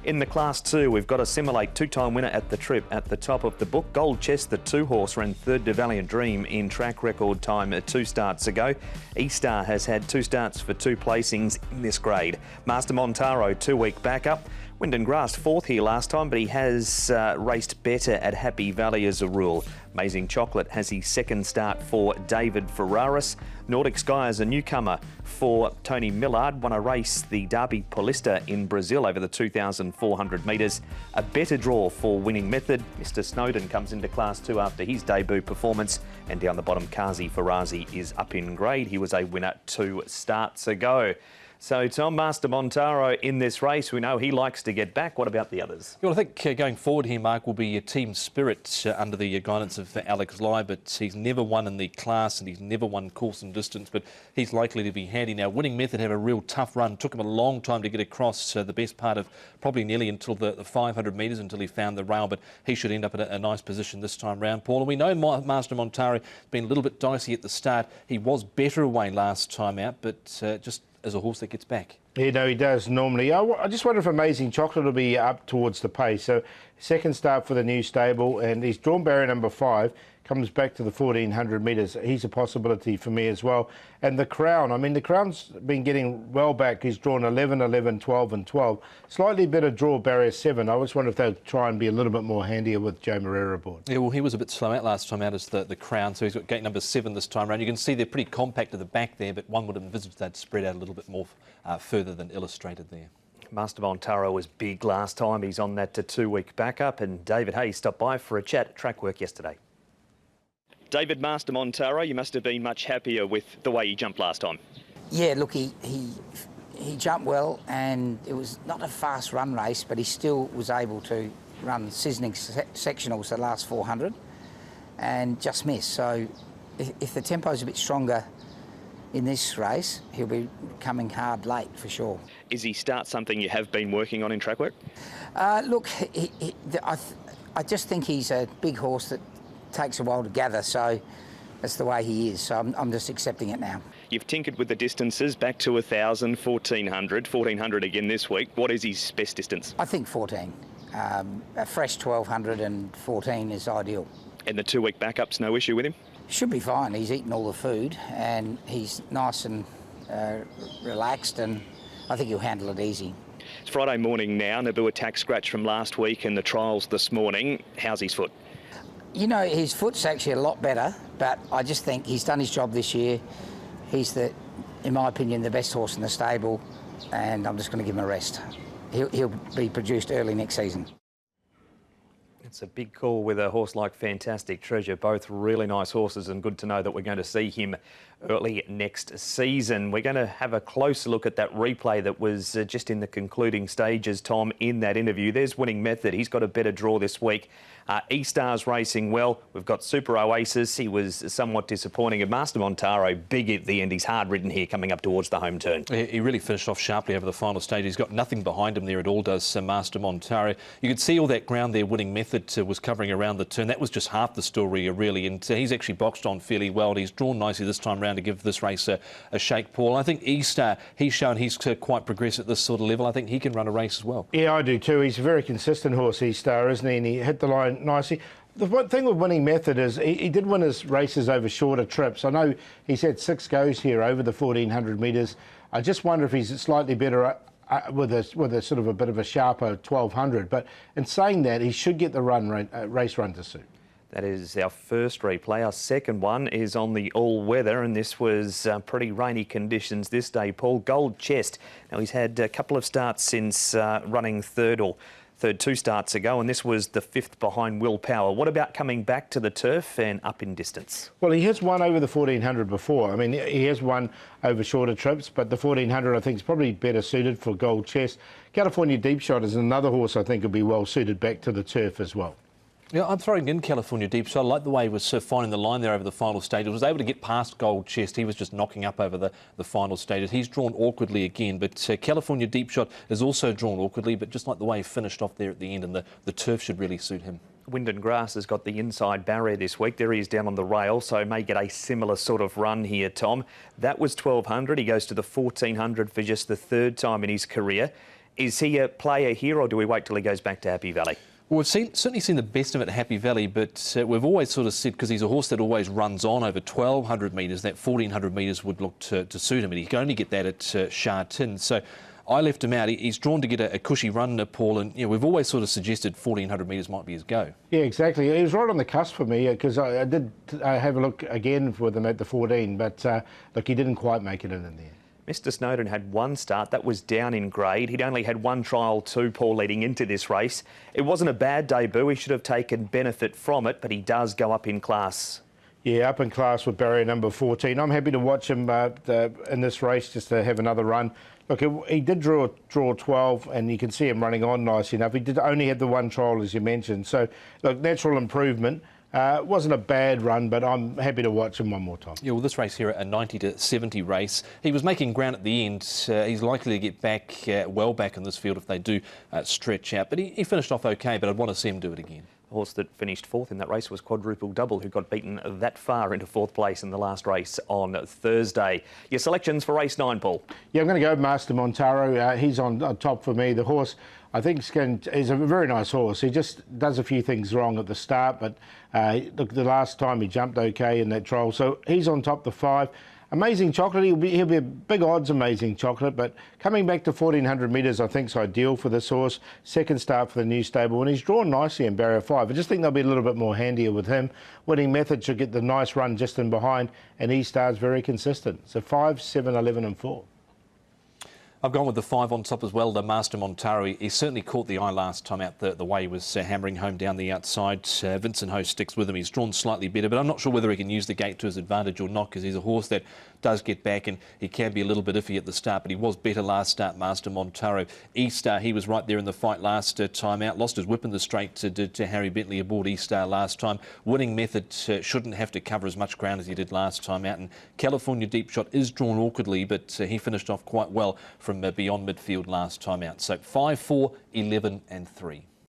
In the Class 2, we've got a Simulate two-time winner at the trip at the top of the book. Gold Chest, the two-horse, ran third to Valiant Dream in track record time 2 starts ago. E-Star has had 2 starts for 2 placings in this grade. Master Montaro, 2-week backup. Wind and Grass, 4th here last time, but he has raced better at Happy Valley as a rule. Amazing Chocolate has his 2nd start for David Ferraris. Nordic Sky is a newcomer for Tony Millard. Won a race, the Derby Paulista in Brazil, over the 2,400 metres. A better draw for Winning Method. Mr Snowden comes into Class 2 after his debut performance. And down the bottom, Kazi Farazi is up in grade. He was a winner 2 starts ago. So, Tom, Master Montaro in this race, we know he likes to get back. What about the others? Well, I think going forward here, Mark, will be team spirit under the guidance of Alex Lai, but he's never won in the class and he's never won course and distance, but he's likely to be handy now. Winning Method had a real tough run. Took him a long time to get across the best part of probably nearly until the 500 metres until he found the rail, but he should end up in a nice position this time round, Paul. And we know Master Montaro has been a little bit dicey at the start. He was better away last time out, but just as a horse that gets back. Yeah, no, he does normally. I just wonder if Amazing Chocolate will be up towards the pace. So, 2nd start for the new stable, and he's drawn barrier number 5, comes back to the 1,400 metres. He's a possibility for me as well. And the Crown, I mean, the Crown's been getting well back. He's drawn 11, 11, 12 and 12. Slightly better draw, barrier 7. I just wonder if they'll try and be a little bit more handier with Joe Moreira aboard. Yeah, well, he was a bit slow out last time out as the Crown, so he's got gate number 7 this time around. You can see they're pretty compact at the back there, but one would have envisaged they'd spread out a little bit more further than illustrated there. Master Montaro was big last time. He's on that 2-week backup, and David Hayes stopped by for a chat at track work yesterday. David, Master Montaro, you must have been much happier with the way he jumped last time. Yeah, look, he jumped well, and it was not a fast run race, but he still was able to run sizzling sectionals the last 400 and just missed. So if the tempo's a bit stronger in this race, he'll be coming hard late for sure. Is he start something you have been working on in track work? Look, I just think he's a big horse that takes a while to gather, so that's the way he is. So I'm just accepting it now. You've tinkered with the distances, back to 1,000, 1,400, 1,400 again this week. What is his best distance? I think 14. A fresh 1,200 and 14 is ideal. And the 2-week backup's no issue with him? Should be fine. He's eaten all the food and he's nice and relaxed, and I think he'll handle it easy. It's Friday morning now. Naboo attack scratch from last week and the trials this morning. How's his foot? You know, his foot's actually a lot better, but I just think he's done his job this year. He's, in my opinion, the best horse in the stable, and I'm just going to give him a rest. He'll be produced early next season. It's a big call with a horse like Fantastic Treasure. Both really nice horses, and good to know that we're going to see him early next season. We're going to have a closer look at that replay that was just in the concluding stages, Tom, in that interview. There's Winning Method. He's got a better draw this week. E-Star's racing well. We've got Super Oasis. He was somewhat disappointing. And Master Montaro, big at the end. He's hard ridden here coming up towards the home turn. He really finished off sharply over the final stage. He's got nothing behind him there at all, does Master Montaro. You could see all that ground there Winning Method was covering around the turn. That was just half the story, really. And he's actually boxed on fairly well. He's drawn nicely this time round to give this race a shake, Paul. I think E-Star, he's shown he's quite progressed at this sort of level. I think he can run a race as well. Yeah, I do too. He's a very consistent horse, E-Star, isn't he? And he hit the line nicely. The one thing with Winning Method is he did win his races over shorter trips. I know he's had 6 goes here over the 1,400 metres. I just wonder if he's slightly better with a sort of a bit of a sharper 1,200. But in saying that, he should get the race run to suit. That is our first replay. Our second one is on the all-weather, and this was pretty rainy conditions this day, Paul. Gold Chest. Now, he's had a couple of starts since running third 2 starts ago, and this was the 5th behind Willpower. What about coming back to the turf and up in distance? Well, he has won over the 1,400 before. I mean, he has won over shorter trips, but the 1,400 I think is probably better suited for Gold Chest. California Deep Shot is another horse I think will be well suited back to the turf as well. Yeah, I'm throwing in California Deep Shot. I like the way he was finding the line there over the final stage. He was able to get past Gold Chest. He was just knocking up over the final stages. He's drawn awkwardly again, but California Deep Shot is also drawn awkwardly, but just like the way he finished off there at the end, and the turf should really suit him. Wind and Grass has got the inside barrier this week. There he is down on the rail, so may get a similar sort of run here, Tom. That was 1,200. He goes to the 1,400 for just the 3rd time in his career. Is he a player here, or do we wait till he goes back to Happy Valley? Well, we've certainly seen the best of it at Happy Valley, but we've always sort of said, because he's a horse that always runs on over 1,200 metres, that 1,400 metres would look to suit him, and he can only get that at Sha Tin. So I left him out. He's drawn to get a cushy run, Paul, and we've always sort of suggested 1,400 metres might be his go. Yeah, exactly. He was right on the cusp for me, because I did have a look again with him at the 14, but look, he didn't quite make it in there. Mr Snowden had one start, that was down in grade. He'd only had one trial too, Paul, leading into this race. It wasn't a bad debut, he should have taken benefit from it, but he does go up in class. Yeah, up in class with barrier number 14. I'm happy to watch him in this race, just to have another run. Look, he did draw 12, and you can see him running on nice enough. He did only have the one trial, as you mentioned. So, look, natural improvement. It wasn't a bad run, but I'm happy to watch him one more time. Yeah, well, this race here, a 90 to 70 race. He was making ground at the end. He's likely to get back, well back in this field if they do stretch out. But he finished off okay, but I'd want to see him do it again. The horse that finished fourth in that race was Quadruple Double, who got beaten that far into fourth place in the last race on Thursday. Your selections for race 9, Paul? Yeah, I'm going to go Master Montaro. He's on top for me. The horse, I think, is a very nice horse. He just does a few things wrong at the start, but look, the last time he jumped okay in that trial. So he's on top, the 5. Amazing Chocolate, he'll be a big odds Amazing Chocolate, but coming back to 1,400 metres I think is ideal for this horse. Second start for the new stable, and he's drawn nicely in barrier 5. I just think they'll be a little bit more handier with him. Winning Method should get the nice run just in behind, and he starts very consistent. So 5, 7, 11 and 4. I've gone with the 5 on top as well, the Master Montaro. He certainly caught the eye last time out the way he was hammering home down the outside. Vincent Ho sticks with him. He's drawn slightly better, but I'm not sure whether he can use the gate to his advantage or not, because he's a horse that does get back, and he can be a little bit iffy at the start, but he was better last start, Master Montaro. E-Star, he was right there in the fight last time out. Lost his whip in the straight to Harry Bentley aboard E-Star last time. Winning Method shouldn't have to cover as much ground as he did last time out, and California Deep Shot is drawn awkwardly, but he finished off quite well from beyond midfield last time out. So 5, 4, 11 and 3.